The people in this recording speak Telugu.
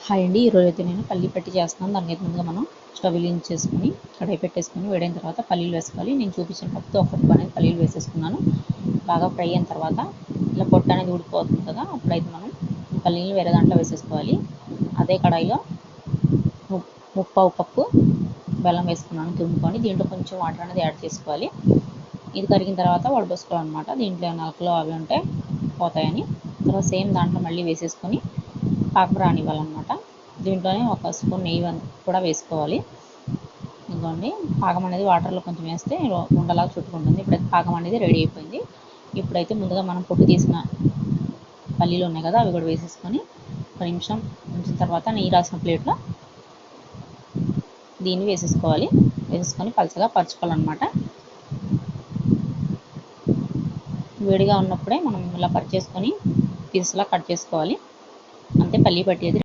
హాయ్ అండి, ఈరోజైతే నేను పల్లీ పట్టి చేస్తున్నాను. దానికైతే ముందుగా మనం స్టవ్ వెలిగించేసుకొని కడాయి పెట్టేసుకొని వేడైన తర్వాత పల్లీలు వేసుకోవాలి. నేను చూపించిన కప్తో ఒక కప్పు అనేది పల్లీలు వేసేసుకున్నాను. బాగా ఫ్రై అయిన తర్వాత ఇలా పొట్టు అనేది ఊడిపోతుంది కదా, అప్పుడైతే మనం పల్లీలు వేరే దాంట్లో వేసేసుకోవాలి. అదే కడాయిలో ముప్పావు కప్పు బెల్లం వేసుకున్నాను తురుముకొని. దీంట్లో కొంచెం వాటర్ అనేది యాడ్ చేసుకోవాలి. ఇది కరిగిన తర్వాత వడపోసుకోవాలన్నమాట. దీంట్లో నలకలు అవి ఉంటే పోతాయని. తర్వాత సేమ్ దాంట్లో మళ్ళీ వేసేసుకొని పాకం రానివ్వాలన్నమాట. దీంట్లోనే ఒక స్పూన్ నెయ్యి కూడా వేసుకోవాలి. ఇదిగోండి, పాకం అనేది వాటర్లో కొంచెం వేస్తే ఉండలాగా చుట్టుకుంటుంది. ఇప్పుడైతే పాకం అనేది రెడీ అయిపోయింది. ఇప్పుడైతే ముందుగా మనం పొట్టు తీసిన పల్లీలు ఉన్నాయి కదా, అవి కూడా వేసేసుకొని ఒక నిమిషం ఉంచిన తర్వాత నెయ్యి రాసిన ప్లేట్లో దీన్ని వేసేసుకోవాలి. వేసేసుకొని పలచగా పరుచుకోవాలన్నమాట. వేడిగా ఉన్నప్పుడే మనం ఇలా పరిచేసుకొని పీసెస్లా కట్ చేసుకోవాలి. అంతే, పల్లీ పట్టి అది